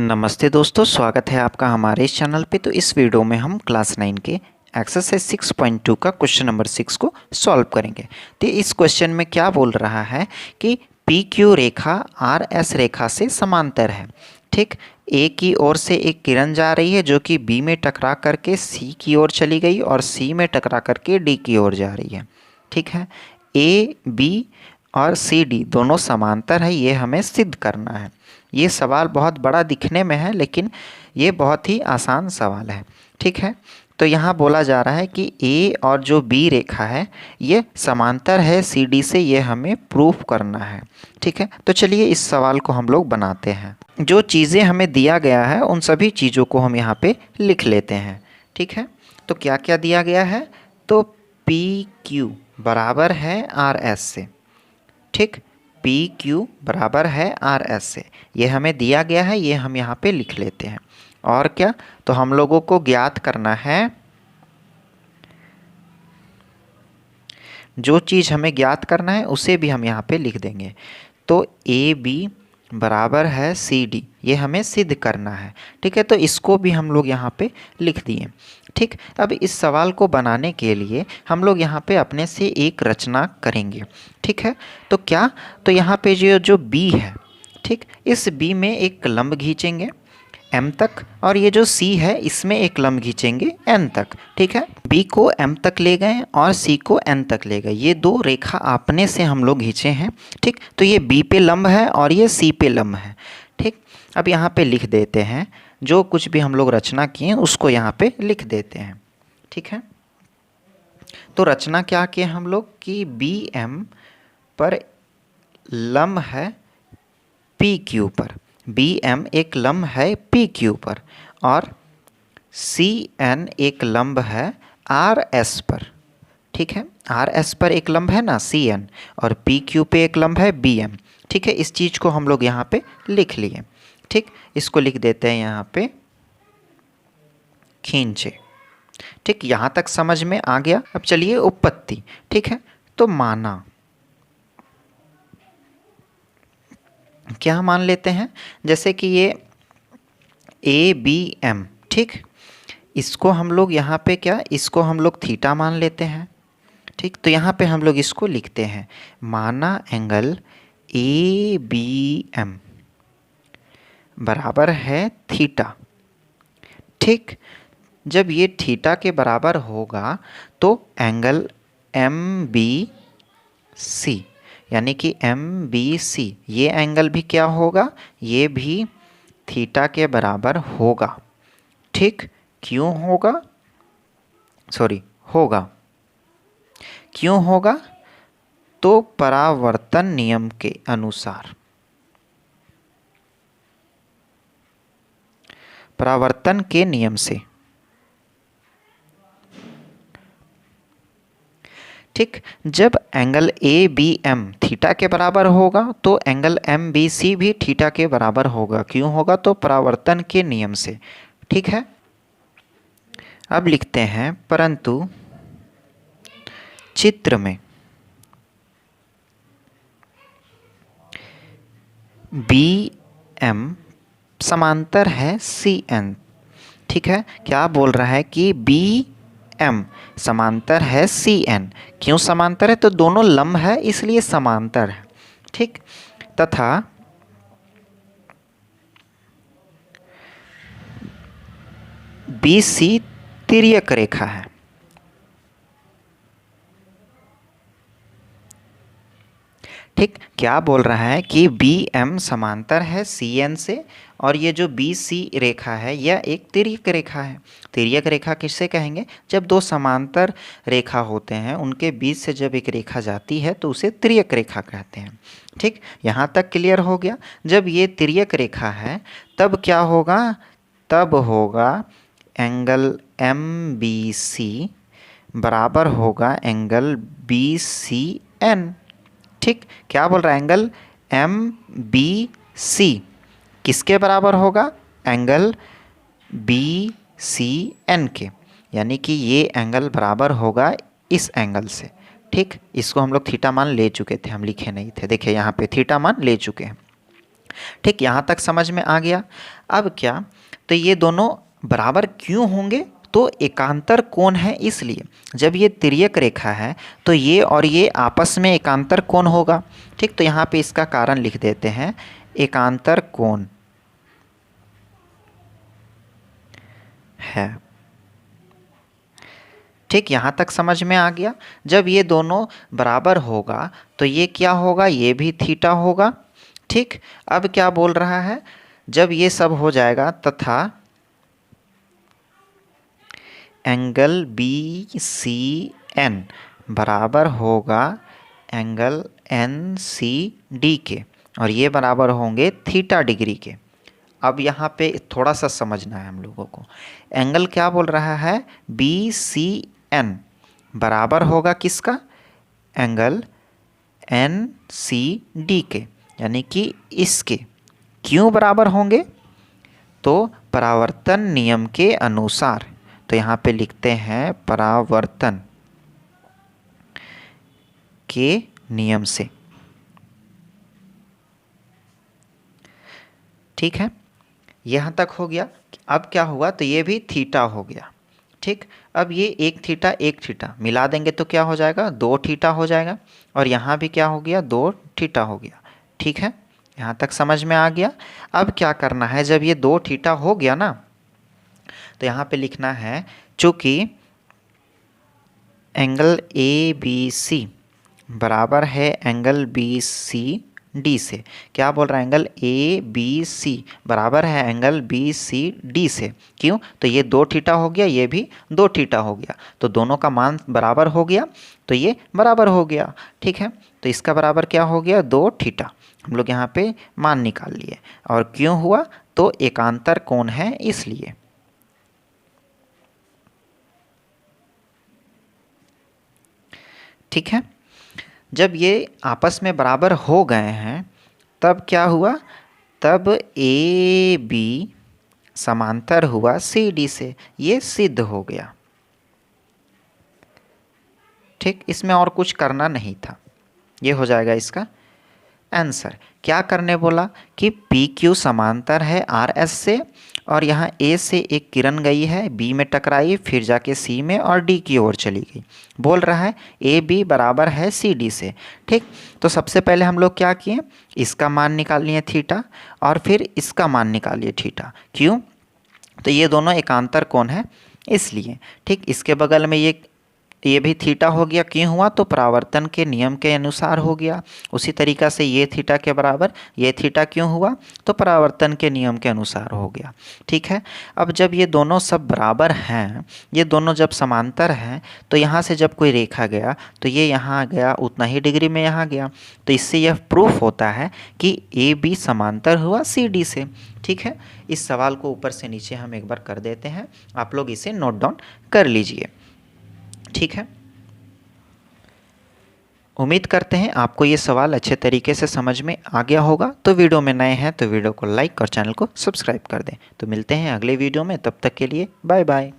नमस्ते दोस्तों, स्वागत है आपका हमारे इस चैनल पे। तो इस वीडियो में हम क्लास 9 के एक्सरसाइज 6.2 का क्वेश्चन नंबर 6 को सॉल्व करेंगे। तो इस क्वेश्चन में क्या बोल रहा है कि पी क्यू रेखा आर एस रेखा से समांतर है। ठीक, ए की ओर से एक किरण जा रही है जो कि बी में टकरा करके सी की ओर चली गई और सी में टकरा करके डी की ओर जा रही है। ठीक है, ए बी और सी डी दोनों समांतर है, ये हमें सिद्ध करना है। ये सवाल बहुत बड़ा दिखने में है लेकिन ये बहुत ही आसान सवाल है। ठीक है, तो यहाँ बोला जा रहा है कि ए और जो बी रेखा है ये समांतर है सी डी से, ये हमें प्रूफ करना है। ठीक है, तो चलिए इस सवाल को हम लोग बनाते हैं। जो चीज़ें हमें दिया गया है उन सभी चीज़ों को हम यहाँ पे लिख लेते हैं। ठीक है, तो क्या क्या दिया गया है, तो पी क्यू बराबर है आर एस से। ठीक, पी क्यू बराबर है आर एस से, ये हमें दिया गया है, ये हम यहाँ पे लिख लेते हैं। और क्या, तो हम लोगों को ज्ञात करना है, जो चीज़ हमें ज्ञात करना है उसे भी हम यहाँ पे लिख देंगे। तो ए बी बराबर है सी डी, ये हमें सिद्ध करना है। ठीक है, तो इसको भी हम लोग यहाँ पे लिख दिए। ठीक, अब इस सवाल को बनाने के लिए हम लोग यहाँ पे अपने से एक रचना करेंगे। ठीक है, तो क्या, तो यहाँ पे जो बी है, ठीक, इस बी में एक लंब खींचेंगे m तक, और ये जो c है इसमें एक लंब खींचेंगे n तक। ठीक है, b को m तक ले गए और c को n तक ले गए, ये दो रेखा आपने से हम लोग खींचे हैं। ठीक, तो ये b पे लंब है और ये c पे लंब है। ठीक, अब यहाँ पे लिख देते हैं, जो कुछ भी हम लोग रचना किए उसको यहाँ पे लिख देते हैं। ठीक है, तो रचना क्या किए हम लोग कि बी एम पर लंब है पी क्यू पर, बी एम एक लंब है पी क्यू पर, और सी एन एक लंब है आर एस पर। ठीक है, आर एस पर एक लंब है ना सी एन, और पी क्यू पे एक लंब है बी एम। ठीक है, इस चीज़ को हम लोग यहाँ पे लिख लिए। ठीक, इसको लिख देते हैं यहाँ पे खींचे। ठीक, यहाँ तक समझ में आ गया। अब चलिए उपपत्ति। ठीक है, तो माना, क्या मान लेते हैं, जैसे कि ये ए बी एम, ठीक, इसको हम लोग यहाँ पे क्या, इसको हम लोग थीटा मान लेते हैं। ठीक, तो यहाँ पे हम लोग इसको लिखते हैं, माना एंगल ए बी एम बराबर है थीटा। ठीक, जब ये थीटा के बराबर होगा तो एंगल एम बी सी, यानी कि एम बी सी, ये एंगल भी क्या होगा, ये भी थीटा के बराबर होगा। ठीक, क्यों होगा, होगा, क्यों होगा, तो परावर्तन नियम के अनुसार, परावर्तन के नियम से। ठीक, जब angle A B M theta के बराबर होगा तो एंगल एम बी सी भी थीटा के बराबर होगा। क्यों होगा, तो परावर्तन के नियम से। ठीक है, अब लिखते हैं, परंतु चित्र में बी एम समांतर है सी एन। ठीक है, क्या बोल रहा है कि बी एम समांतर है सी एन। क्यों समांतर है, तो दोनों लंब है इसलिए समांतर है। ठीक, तथा बी सी तिर्यक रेखा है। ठीक, क्या बोल रहा है कि बी एम समांतर है सी एन से, और ये जो बी सी रेखा है यह एक तिर्यक रेखा है। तिर्यक रेखा किससे कहेंगे, जब दो समांतर रेखा होते हैं उनके बीच से जब एक रेखा जाती है तो उसे तिर्यक रेखा कहते हैं। ठीक, यहाँ तक क्लियर हो गया। जब ये तिर्यक रेखा है तब क्या होगा, तब होगा एंगल एम बी सी बराबर होगा एंगल बी सी एन। ठीक, क्या बोल रहा है, एंगल एम बी सी किसके बराबर होगा, एंगल बी सी एन के, यानी कि ये एंगल बराबर होगा इस एंगल से। ठीक, इसको हम लोग थीटा मान ले चुके थे, हम लिखे नहीं थे, देखिए यहाँ पे थीटा मान ले चुके हैं। ठीक, यहाँ तक समझ में आ गया। अब क्या, तो ये दोनों बराबर क्यों होंगे, तो एकांतर कोण है इसलिए। जब ये तिर्यक रेखा है तो ये और ये आपस में एकांतर कोण होगा। ठीक, तो यहाँ पे इसका कारण लिख देते हैं, एकांतर कोण है। ठीक, यहाँ तक समझ में आ गया। जब ये दोनों बराबर होगा तो ये क्या होगा, ये भी थीटा होगा। ठीक, अब क्या बोल रहा है, जब ये सब हो जाएगा तथा एंगल बी सी एन बराबर होगा एंगल एन सी डी के, और ये बराबर होंगे थीटा डिग्री के। अब यहाँ पे थोड़ा सा समझना है हम लोगों को। एंगल क्या बोल रहा है, बी सी एन बराबर होगा किसका, एंगल एन सी डी के, यानी कि इसके। क्यों बराबर होंगे, तो परावर्तन नियम के अनुसार। तो यहाँ पे लिखते हैं परावर्तन के नियम से। ठीक है, यहाँ तक हो गया। अब क्या हुआ, तो ये भी थीटा हो गया। ठीक, अब ये एक थीटा मिला देंगे तो क्या हो जाएगा, 2 थीटा हो जाएगा, और यहाँ भी क्या हो गया, 2 थीटा हो गया। ठीक है, यहाँ तक समझ में आ गया। अब क्या करना है, जब ये 2 थीटा हो गया ना, तो यहाँ पे लिखना है, चूँकि एंगल ए बी सी बराबर है एंगल बी सी डी से। क्या बोल रहा है, एंगल ए बी सी बराबर है एंगल बी सी डी से। क्यों, तो ये 2 थीटा हो गया, ये भी 2 थीटा हो गया, तो दोनों का मान बराबर हो गया, तो ये बराबर हो गया। ठीक है, तो इसका बराबर क्या हो गया, 2 थीटा। हम लोग यहाँ पे मान निकाल लिए। और क्यों हुआ, तो एकांतर कोण है इसलिए। ठीक है, जब ये आपस में बराबर हो गए हैं तब क्या हुआ, तब ए बी समांतर हुआ सी डी से, ये सिद्ध हो गया। ठीक, इसमें और कुछ करना नहीं था, ये हो जाएगा इसका आंसर। क्या करने बोला कि पी क्यू समांतर है आर एस से, और यहाँ ए से एक किरण गई है, बी में टकराई, फिर जाके सी में और डी की ओर चली गई। बोल रहा है ए बी बराबर है सी डी से। ठीक, तो सबसे पहले हम लोग क्या किए, इसका मान निकाल लिए थीटा, और फिर इसका मान निकालिए थीटा। क्यों, तो ये दोनों एकांतर कोण है इसलिए। ठीक, इसके बगल में ये भी थीटा हो गया। क्यों हुआ, तो परावर्तन के नियम के अनुसार हो गया। उसी तरीक़ा से ये थीटा के बराबर ये थीटा क्यों हुआ, तो परावर्तन के नियम के अनुसार हो गया। ठीक है, अब जब ये दोनों सब बराबर हैं, ये दोनों जब समांतर हैं, तो यहाँ से जब कोई रेखा गया तो ये यहाँ गया, उतना ही डिग्री में यहाँ गया। तो इससे यह प्रूफ होता है कि ए बी समांतर हुआ सी डी से। ठीक है, इस सवाल को ऊपर से नीचे हम एक बार कर देते हैं, आप लोग इसे नोट डाउन कर लीजिए। ठीक है, उम्मीद करते हैं आपको ये सवाल अच्छे तरीके से समझ में आ गया होगा। तो वीडियो में नए हैं तो वीडियो को लाइक और चैनल को सब्सक्राइब कर दें। तो मिलते हैं अगले वीडियो में, तब तक के लिए बाय बाय।